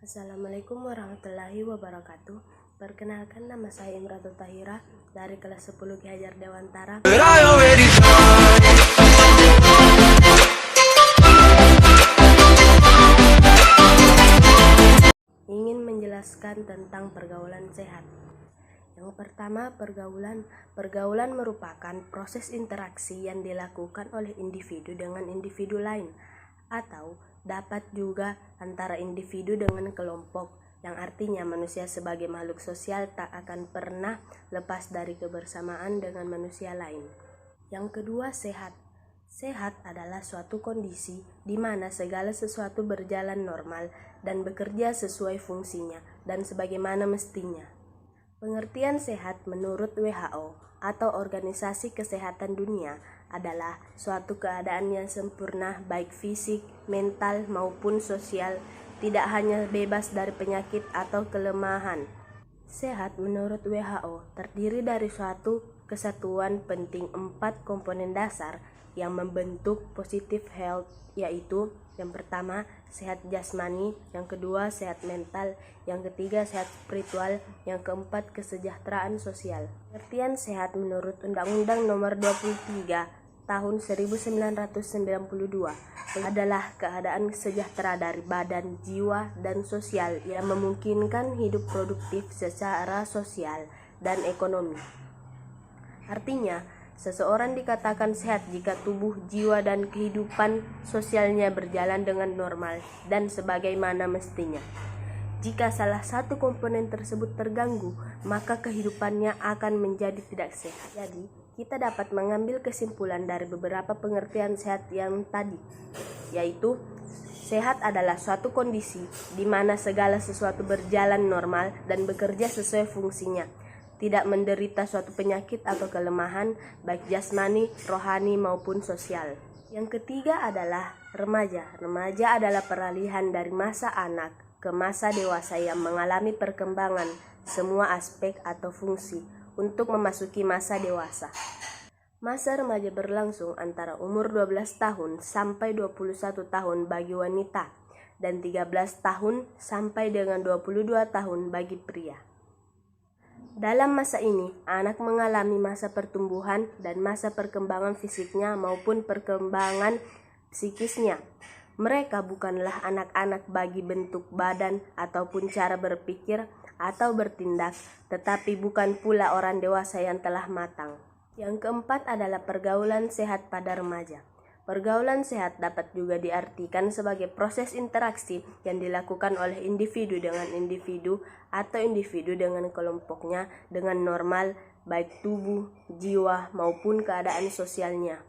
Assalamualaikum warahmatullahi wabarakatuh. Perkenalkan, nama saya Imratul Tahira dari kelas 10 Ki Hajar Dewantara. Ingin menjelaskan tentang pergaulan sehat. Yang pertama, pergaulan merupakan proses interaksi yang dilakukan oleh individu dengan individu lain, atau dapat juga antara individu dengan kelompok, yang artinya manusia sebagai makhluk sosial tak akan pernah lepas dari kebersamaan dengan manusia lain. Yang kedua, sehat. Sehat adalah suatu kondisi di mana segala sesuatu berjalan normal dan bekerja sesuai fungsinya dan sebagaimana mestinya. Pengertian sehat menurut WHO atau Organisasi Kesehatan Dunia adalah suatu keadaan yang sempurna baik fisik, mental maupun sosial, tidak hanya bebas dari penyakit atau kelemahan. Sehat menurut WHO terdiri dari suatu kesatuan penting 4 komponen dasar yang membentuk positive health, yaitu yang pertama sehat jasmani, yang kedua sehat mental, yang ketiga sehat spiritual, yang keempat kesejahteraan sosial. Pengertian sehat menurut Undang-Undang Nomor 23 Tahun 1992 adalah keadaan sejahtera dari badan, jiwa, dan sosial yang memungkinkan hidup produktif secara sosial dan ekonomi. Artinya, seseorang dikatakan sehat jika tubuh, jiwa, dan kehidupan sosialnya berjalan dengan normal dan sebagaimana mestinya. Jika salah satu komponen tersebut terganggu, maka kehidupannya akan menjadi tidak sehat. Jadi, kita dapat mengambil kesimpulan dari beberapa pengertian sehat yang tadi, yaitu sehat adalah suatu kondisi di mana segala sesuatu berjalan normal dan bekerja sesuai fungsinya, tidak menderita suatu penyakit atau kelemahan baik jasmani, rohani maupun sosial. Yang ketiga adalah remaja. Remaja adalah peralihan dari masa anak ke masa dewasa yang mengalami perkembangan semua aspek atau fungsi untuk memasuki masa dewasa. Masa remaja berlangsung antara umur 12 tahun sampai 21 tahun bagi wanita dan 13 tahun sampai dengan 22 tahun bagi pria. Dalam masa ini, anak mengalami masa pertumbuhan dan masa perkembangan fisiknya maupun perkembangan psikisnya. Mereka bukanlah anak-anak bagi bentuk badan ataupun cara berpikir atau bertindak, tetapi bukan pula orang dewasa yang telah matang. Yang keempat adalah pergaulan sehat pada remaja. Pergaulan sehat dapat juga diartikan sebagai proses interaksi yang dilakukan oleh individu dengan individu atau individu dengan kelompoknya dengan normal, baik tubuh, jiwa, maupun keadaan sosialnya.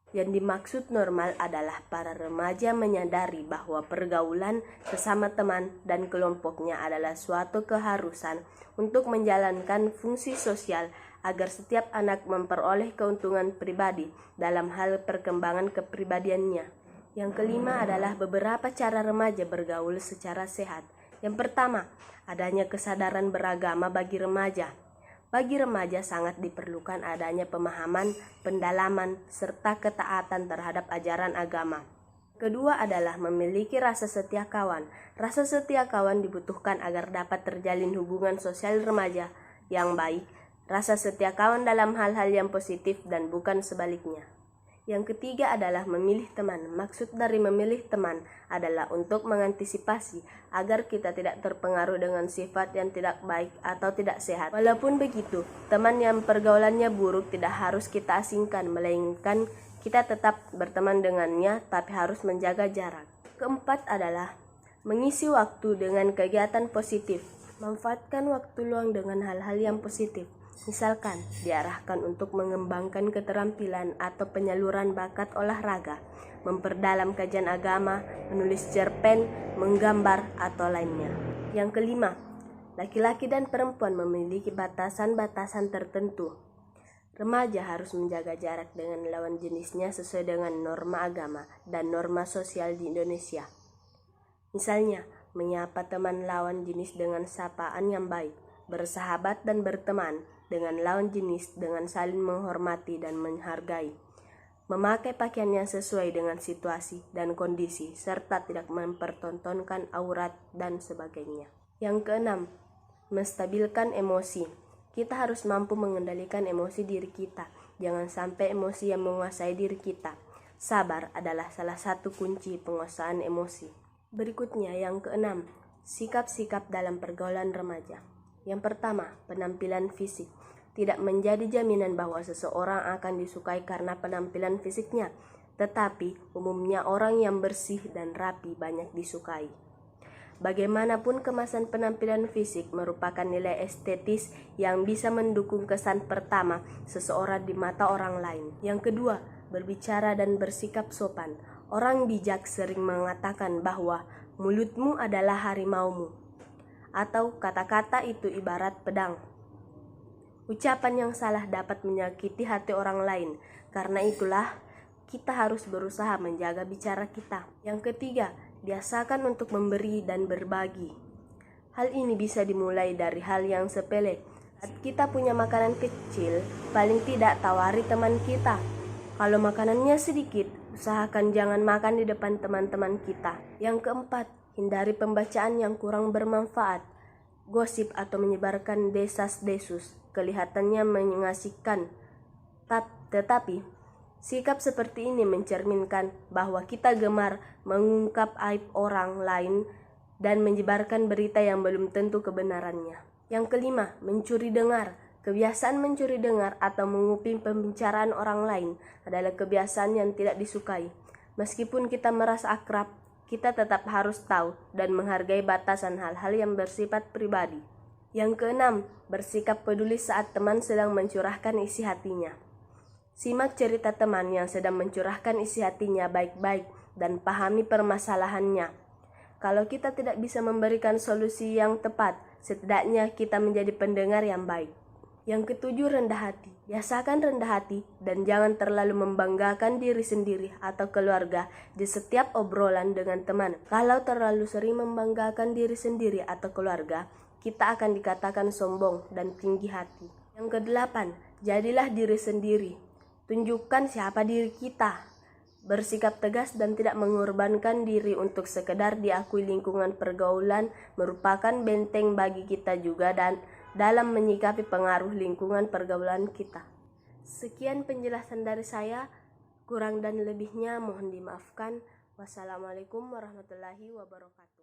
Yang dimaksud normal adalah para remaja menyadari bahwa pergaulan sesama teman dan kelompoknya adalah suatu keharusan untuk menjalankan fungsi sosial agar setiap anak memperoleh keuntungan pribadi dalam hal perkembangan kepribadiannya. Yang kelima adalah beberapa cara remaja bergaul secara sehat. Yang pertama, adanya kesadaran beragama bagi remaja. Bagi remaja sangat diperlukan adanya pemahaman, pendalaman, serta ketaatan terhadap ajaran agama. Kedua adalah memiliki rasa setia kawan. Rasa setia kawan dibutuhkan agar dapat terjalin hubungan sosial remaja yang baik. Rasa setia kawan dalam hal-hal yang positif dan bukan sebaliknya. Yang ketiga adalah memilih teman. Maksud dari memilih teman adalah untuk mengantisipasi agar kita tidak terpengaruh dengan sifat yang tidak baik atau tidak sehat. Walaupun begitu, teman yang pergaulannya buruk tidak harus kita asingkan, melainkan kita tetap berteman dengannya, tapi harus menjaga jarak. Keempat adalah mengisi waktu dengan kegiatan positif. Manfaatkan waktu luang dengan hal-hal yang positif. Misalkan, diarahkan untuk mengembangkan keterampilan atau penyaluran bakat olahraga, memperdalam kajian agama, menulis cerpen, menggambar, atau lainnya. Yang kelima, laki-laki dan perempuan memiliki batasan-batasan tertentu. Remaja harus menjaga jarak dengan lawan jenisnya sesuai dengan norma agama dan norma sosial di Indonesia. Misalnya, menyapa teman lawan jenis dengan sapaan yang baik, bersahabat dan berteman dengan lawan jenis dengan saling menghormati dan menghargai, memakai pakaian yang sesuai dengan situasi dan kondisi, serta tidak mempertontonkan aurat dan sebagainya. Yang keenam, menstabilkan emosi. Kita harus mampu mengendalikan emosi diri kita. Jangan sampai emosi yang menguasai diri kita. Sabar adalah salah satu kunci penguasaan emosi. Berikutnya yang keenam, sikap-sikap dalam pergaulan remaja. Yang pertama, penampilan fisik. Tidak menjadi jaminan bahwa seseorang akan disukai karena penampilan fisiknya, tetapi umumnya orang yang bersih dan rapi banyak disukai. Bagaimanapun kemasan penampilan fisik merupakan nilai estetis yang bisa mendukung kesan pertama seseorang di mata orang lain. Yang kedua, berbicara dan bersikap sopan. Orang bijak sering mengatakan bahwa mulutmu adalah harimaumu, atau kata-kata itu ibarat pedang. Ucapan yang salah dapat menyakiti hati orang lain. Karena itulah kita harus berusaha menjaga bicara kita. Yang ketiga, biasakan untuk memberi dan berbagi. Hal ini bisa dimulai dari hal yang sepele. Saat kita punya makanan kecil, paling tidak tawari teman kita. Kalau makanannya sedikit, usahakan jangan makan di depan teman-teman kita. Yang keempat, hindari pembacaan yang kurang bermanfaat. Gosip atau menyebarkan desas-desus kelihatannya mengasihkan, tetapi sikap seperti ini mencerminkan bahwa kita gemar mengungkap aib orang lain dan menyebarkan berita yang belum tentu kebenarannya. Yang kelima, mencuri dengar. Kebiasaan mencuri dengar atau menguping pembicaraan orang lain adalah kebiasaan yang tidak disukai. Meskipun kita merasa akrab, kita tetap harus tahu dan menghargai batasan hal-hal yang bersifat pribadi. Yang keenam, bersikap peduli saat teman sedang mencurahkan isi hatinya. Simak cerita teman yang sedang mencurahkan isi hatinya baik-baik dan pahami permasalahannya. Kalau kita tidak bisa memberikan solusi yang tepat, setidaknya kita menjadi pendengar yang baik. Yang ketujuh, rendah hati. Biasakan rendah hati dan jangan terlalu membanggakan diri sendiri atau keluarga di setiap obrolan dengan teman. Kalau terlalu sering membanggakan diri sendiri atau keluarga, kita akan dikatakan sombong dan tinggi hati. Yang kedelapan, jadilah diri sendiri. Tunjukkan siapa diri kita. Bersikap tegas dan tidak mengorbankan diri untuk sekedar diakui lingkungan pergaulan merupakan benteng bagi kita juga dan dalam menyikapi pengaruh lingkungan pergaulan kita. Sekian penjelasan dari saya, kurang dan lebihnya mohon dimaafkan. Wassalamualaikum warahmatullahi wabarakatuh.